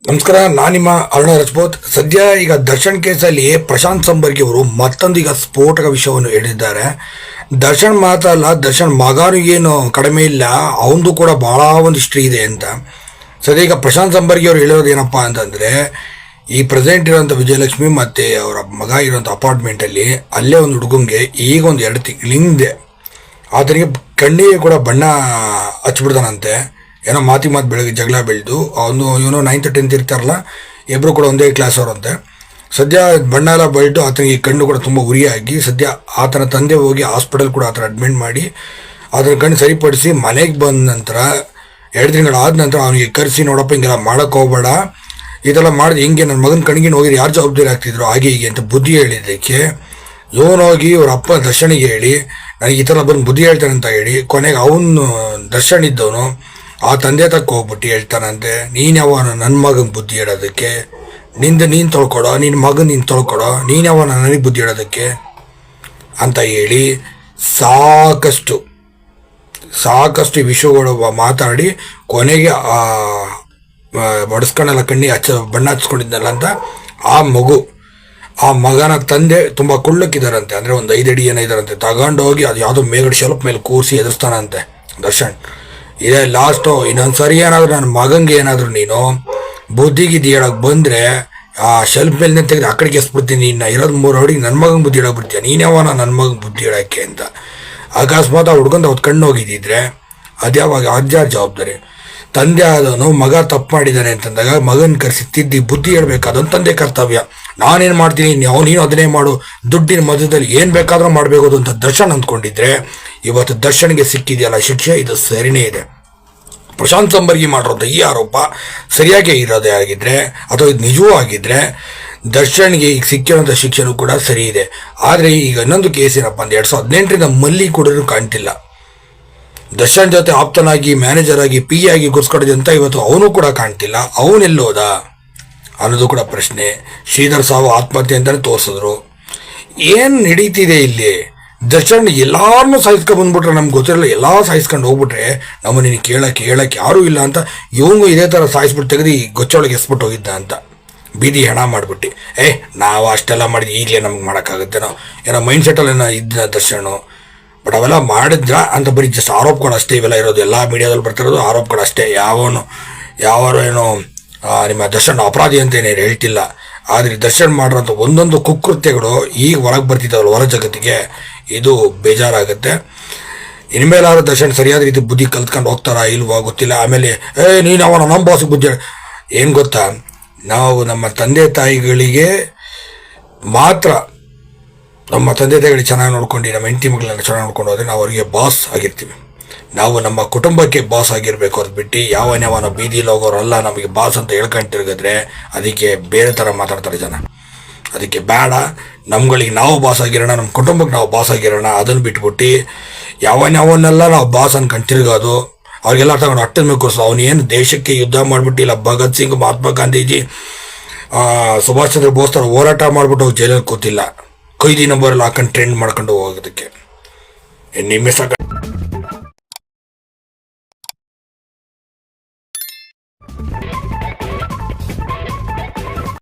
ನಮಸ್ಕಾರ, ನಾನಿಮ್ಮ ಅರುಣ ರಾಜ್ಪೂತ್. ಸದ್ಯ ಈಗ ದರ್ಶನ್ ಕೇಸಲ್ಲಿ ಪ್ರಶಾಂತ್ ಸಂಬರ್ಗಿ ಅವರು ಮತ್ತೊಂದು ಈಗ ಸ್ಫೋಟಕ ವಿಷಯವನ್ನು ಹೇಳಿದ್ದಾರೆ. ದರ್ಶನ್ ಮಾತ್ರ ಅಲ್ಲ, ದರ್ಶನ್ ಮಗನೂ ಏನು ಕಡಿಮೆ ಇಲ್ಲ, ಅವನದು ಕೂಡ ಬಹಳ ಒಂದು ಹಿಸ್ಟ್ರಿ ಇದೆ ಅಂತ. ಸದ್ಯ ಈಗ ಪ್ರಶಾಂತ್ ಸಂಬರ್ಗಿ ಅವರು ಹೇಳಿರೋದು ಏನಪ್ಪಾ ಅಂತಂದ್ರೆ, ಈ ಪ್ರೆಸೆಂಟ್ ಇರುವಂಥ ವಿಜಯಲಕ್ಷ್ಮಿ ಮತ್ತೆ ಅವರ ಮಗ ಇರುವಂಥ ಅಪಾರ್ಟ್ಮೆಂಟಲ್ಲಿ ಅಲ್ಲೇ ಒಂದು ಹುಡುಗಂಗೆ ಈಗ ಒಂದು 2 ತಿಂಗಳ ಹಿಂದೆ ಆತನಿಗೆ ಕಣ್ಣಿಗೆ ಕೂಡ ಬಣ್ಣ ಹಚ್ಬಿಡ್ತಾನಂತೆ. ಏನೋ ಮಾತು ಬೆಳಗ್ಗೆ ಜಗಳ ಬೆಳೆದು ಇವನು 9th 10th ಇರ್ತಾರಲ್ಲ, ಇಬ್ಬರು ಕೂಡ ಒಂದೇ ಕ್ಲಾಸ್ ಅವರಂತೆ. ಸದ್ಯ ಬಣ್ಣ ಎಲ್ಲ ಬೆಳೆದು ಆತನಿಗೆ ಕಣ್ಣು ಕೂಡ ತುಂಬ ಉರಿಯಾಗಿ ಸದ್ಯ ಆತನ ತಂದೆ ಹೋಗಿ ಹಾಸ್ಪಿಟಲ್ ಕೂಡ ಆತನ ಅಡ್ಮಿಟ್ ಮಾಡಿ ಆತನ ಕಣ್ಣು ಸರಿಪಡಿಸಿ ಮನೆಗೆ ಬಂದ ನಂತರ 2 ತಿಂಗಳಾದ ನಂತರ ಅವನಿಗೆ ಕರೆಸಿ, ನೋಡಪ್ಪ ಹಿಂಗೆಲ್ಲ ಮಾಡೋಕ್ಕೆ ಹೋಗಬೇಡ, ಇದೆಲ್ಲ ಮಾಡಿದ್ರೆ ಹಿಂಗೆ ನನ್ನ ಮಗನ ಕಣ್ಣಿಗೆ ಹೋಗಿದ್ರೆ ಯಾರು ಜವಾಬ್ದಾರಿ ಆಗ್ತಿದ್ರು ಹಾಗೆ ಹೀಗೆ ಅಂತ ಬುದ್ಧಿ ಹೇಳಿದ್ದಕ್ಕೆ ಇವನೋಗಿ ಅವ್ರ ಅಪ್ಪ ದರ್ಶನಿಗೆ ಹೇಳಿ ನನಗೆ ಈ ಥರ ಬಂದು ಬುದ್ಧಿ ಹೇಳ್ತಾನೆ ಅಂತ ಹೇಳಿ ಕೊನೆಗೆ ಅವನು ದರ್ಶನ್ ಇದ್ದವನು ಆ ತಂದೆ ತಕ್ಕ ಹೋಗ್ಬಿಟ್ಟು ಹೇಳ್ತಾನಂತೆ, ನೀನು ಯಾವನ ನನ್ನ ಮಗನ ಬುದ್ಧಿ ಹೇಳೋದಕ್ಕೆ, ನೀನು ತೊಳ್ಕೊಡೋ, ನಿನ್ನ ಮಗನ ನೀನು ತೊಳ್ಕೊಡೋ, ನೀನು ಯಾವನ ನನಗೆ ಬುದ್ಧಿ ಹೇಳೋದಕ್ಕೆ ಅಂತ ಹೇಳಿ ಸಾಕಷ್ಟು ವಿಷಯಗಳು ಮಾತಾಡಿ ಕೊನೆಗೆ ಬಡಿಸ್ಕೊಂಡೆಲ್ಲ ಕಣ್ಣಿಗೆ ಬಣ್ಣ ಹಚ್ಕೊಂಡಿದ್ದಲ್ಲ ಅಂತ ಆ ಮಗನ ತಂದೆ ತುಂಬ ಕುಳ್ಳಕ್ಕಿದ್ದಾರಂತೆ, ಅಂದರೆ ಒಂದು 5 ಅಡಿ ಏನೋ ಇದ್ದಾರಂತೆ. ತಗೊಂಡೋಗಿ ಅದು ಯಾವುದೋ ಮೇಗಡೆ ಶೆಲ್ಫ್ ಮೇಲೆ ಕೂರಿಸಿ ಎದುರಿಸ್ತಾನಂತೆ ದರ್ಶನ್. ಇದೇ ಲಾಸ್ಟು, ಇನ್ನೊಂದು ಸರಿ ಏನಾದರೂ ನನ್ನ ಮಗಂಗೆ ಏನಾದರೂ ನೀನು ಬುದ್ಧಿಗಿದ್ದು ಹೇಳೋಕೆ ಬಂದರೆ ಆ ಶೆಲ್ಫ್ ಮೇಲೆ ತೆಗೆದು ಆ ಕಡೆಗೆ ಎಸ್ಬಿಡ್ತೀನಿ, ಇನ್ನು ಇರೋದು 3 ಅಡಿಗೆ ನನ್ನ ಮಗಂಗೆ ಬುದ್ಧಿ ಹೇಳೋಕೆ ಬಿಡ್ತೀಯ, ನೀನ್ಯಾವನ ನನ್ನ ಮಗಂಗೆ ಬುದ್ಧಿ ಹೇಳೋಕ್ಕೆ ಅಂತ. ಅಕಸ್ಮಾತ್ ಆ ಹುಡ್ಕೊಂಡು ಅವ್ರು ಕಣ್ಣು ಹೋಗಿದ್ದಿದ್ರೆ ಅದ್ಯಾವಾಗ ಅಜ್ಜಾರ್ ಜವಾಬ್ದಾರಿ. ತಂದೆ ಆದವನು ಮಗ ತಪ್ಪು ಮಾಡಿದ್ದಾನೆ ಅಂತಂದಾಗ ಮಗನ ಕರೆಸಿ ತಿದ್ದಿ ಬುದ್ಧಿ ಹೇಳ್ಬೇಕಾದವನು ತಂದೆ ಕರ್ತವ್ಯ. ನಾನೇನು ಮಾಡ್ತೀನಿ, ನೀನು ಅದನ್ನೇ ಮಾಡು, ದುಡ್ಡಿನ ಮಧ್ಯದಲ್ಲಿ ಏನು ಬೇಕಾದ್ರೂ ಮಾಡಬೇಕು ಅಂತ ದರ್ಶನ್ ಅಂದ್ಕೊಂಡಿದ್ರೆ ಇವತ್ತು ದರ್ಶನ್ಗೆ ಸಿಕ್ಕಿದೆಯಲ್ಲ ಶಿಕ್ಷೆ, ಇದು ಸರಿನೇ ಇದೆ. ಪ್ರಶಾಂತ್ ಸಂಬರ್ಗಿ ಮಾಡಿರೋದು ಈ ಆರೋಪ ಸರಿಯಾಗಿ ಇರೋದೇ ಆಗಿದ್ರೆ ಅಥವಾ ಇದು ನಿಜವೂ ಆಗಿದ್ರೆ ದರ್ಶನ್ಗೆ ಈಗ ಸಿಕ್ಕಿರೋಂಥ ಶಿಕ್ಷೆನೂ ಕೂಡ ಸರಿ ಇದೆ. ಆದರೆ ಈಗ ಇನ್ನೊಂದು ಕೇಸ್ ಏನಪ್ಪ ಅಂದ್ರೆ 2018ರಿಂದ ಮಲ್ಲಿ ಕೂಡ ಕಾಣ್ತಿಲ್ಲ. ದರ್ಶನ್ ಜೊತೆ ಆಪ್ತನಾಗಿ ಮ್ಯಾನೇಜರ್ ಆಗಿ ಪಿ ಆಗಿ ಗುರ್ಸ್ಕೊಡೋದಂತ ಇವತ್ತು ಅವನು ಕೂಡ ಕಾಣ್ತಿಲ್ಲ. ಅವನೆಲ್ಲೋದ ಅನ್ನೋದು ಕೂಡ ಪ್ರಶ್ನೆ. ಶ್ರೀಧರ್ ಸಾವು ಆತ್ಮಹತ್ಯೆ ಅಂತಲೇ ತೋರಿಸಿದ್ರು. ಏನು ನಡೀತಿದೆ ಇಲ್ಲಿ? ದರ್ಶನ್ ಎಲ್ಲಾರನ್ನೂ ಸಾಯಿಸ್ಕೊಂಡು ಬಂದ್ಬಿಟ್ರೆ ನಮ್ಗೆ ಗೊತ್ತಿರಲ್ಲ, ಎಲ್ಲ ಸಾಯಿಸ್ಕೊಂಡು ಹೋಗ್ಬಿಟ್ರೆ ನಮ್ಮನ್ನ ಕೇಳಕ್ಕೆ ಯಾರೂ ಇಲ್ಲ ಅಂತ ಇವಂಗೂ ಇದೇ ಥರ ಸಾಯಿಸ್ಬಿಟ್ಟು ತೆಗೆದು ಈ ಗೊಚ್ಚೊಳಗೆ ಎಸ್ಬಿಟ್ಟು ಹೋಗಿದ್ದ ಅಂತ ಬೀದಿ ಹೆಣ ಮಾಡಿಬಿಟ್ಟು ನಾವು ಅಷ್ಟೆಲ್ಲ ಮಾಡಿದ್ವಿ ಈಗಲೇ ನಮ್ಗೆ ಮಾಡೋಕ್ಕಾಗುತ್ತೇನೋ ಏನೋ ಮೈಂಡ್ ಸೆಟ್ಟಲ್ಲಿ ಏನೋ ಇದ್ದ ದರ್ಶನು. ಬಟ್ ಅವೆಲ್ಲ ಮಾಡಿದ್ರ ಅಂತ ಬರೀ ಜಸ್ಟ್ ಆರೋಪಗಳು ಅಷ್ಟೇ ಇವೆಲ್ಲ ಇರೋದು, ಎಲ್ಲ ಮೀಡಿಯಾದಲ್ಲಿ ಬರ್ತಿರೋದು ಆರೋಪಗಳು ಅಷ್ಟೇ. ಯಾರು ಏನೋ ನಿಮ್ಮ ದರ್ಶನ್ ಅಪರಾಧಿ ಅಂತ ಏನೇನು ಹೇಳ್ತಿಲ್ಲ. ಆದರೆ ದರ್ಶನ್ ಮಾಡಿರೋಂಥ ಒಂದೊಂದು ಕುಕೃತ್ಯಗಳು ಈಗ ಹೊರಗೆ ಬರ್ತಿದ್ದಾವಲ್ಲ ಹೊರ ಜಗತ್ತಿಗೆ, ಇದು ಬೇಜಾರಾಗುತ್ತೆ. ಇನ್ಮೇಲಾದ್ರೂ ದರ್ಶನ್ ಸರಿಯಾದ ರೀತಿ ಬುದ್ಧಿ ಕಲ್ತ್ಕೊಂಡು ಹೋಗ್ತಾರಾ ಇಲ್ವಾ ಗೊತ್ತಿಲ್ಲ. ಆಮೇಲೆ ನೀನು ಅವನ ನಮ್ಮ ಬಾಸಿಗೆ ಬುದ್ಧಿ ಏನು ಗೊತ್ತಾ, ನಾವು ನಮ್ಮ ತಂದೆ ತಾಯಿಗಳಿಗೆ ಮಾತ್ರ ನಮ್ಮ ತಂದೆ ತಾಯಿಗಳಿಗೆ ಚೆನ್ನಾಗಿ ನೋಡ್ಕೊಂಡು ನಮ್ಮ ಹೆಂಡತಿ ಮಗಳನ್ನ ಚೆನ್ನಾಗಿ ನೋಡ್ಕೊಂಡು ಹೋದರೆ ನಾವು ಅವರಿಗೆ ಬಾಸ್ ಆಗಿರ್ತೀವಿ. ನಾವು ನಮ್ಮ ಕುಟುಂಬಕ್ಕೆ ಬಾಸ್ ಆಗಿರಬೇಕು, ಅದು ಬಿಟ್ಟು ಯಾವನ ಬೀದಿಲಿ ಹೋಗೋರಲ್ಲ ನಮಗೆ ಬಾಸ್ ಅಂತ ಹೇಳ್ಕೊಂತಿರ್ಗಿದ್ರೆ ಅದಕ್ಕೆ ಬೇರೆ ಥರ ಮಾತಾಡ್ತಾರೆ ಜನ. ಅದಕ್ಕೆ ಬೇಡ, ನಮ್ಗಳಿಗೆ ನಾವು ಬಾಸ್ ಆಗಿರೋಣ, ನಮ್ಮ ಕುಟುಂಬಕ್ಕೆ ನಾವು ಬಾಸ್ ಆಗಿರೋಣ. ಅದನ್ನು ಬಿಟ್ಬಿಟ್ಟು ಯಾವನ್ನೆಲ್ಲ ನಾವು ಬಾಸ್ ಅನ್ಕೊಂಡು ತಿರ್ಗೋದು, ಅವ್ರಿಗೆಲ್ಲ ತಗೊಂಡು ಅಟ್ಟದ ಮೇಲೆ ಕೂರಿಸೋದು. ಅವನೇನು ದೇಶಕ್ಕೆ ಯುದ್ಧ ಮಾಡಿಬಿಟ್ಟಿಲ್ಲ, ಭಗತ್ ಸಿಂಗ್, ಮಹಾತ್ಮ ಗಾಂಧೀಜಿ, ಸುಭಾಷ್ ಚಂದ್ರ ಬೋಸ್ ಥರ ಹೋರಾಟ ಮಾಡಿಬಿಟ್ಟು ಜೈಲಲ್ಲಿ ಕೂತಿಲ್ಲ, ಕೈದಿ ನಂಬರಲ್ಲಿ ಹಾಕೊಂಡು ಟ್ರೆಂಡ್ ಮಾಡ್ಕೊಂಡು ಹೋಗೋದಕ್ಕೆ. ನಿಮ್ಮ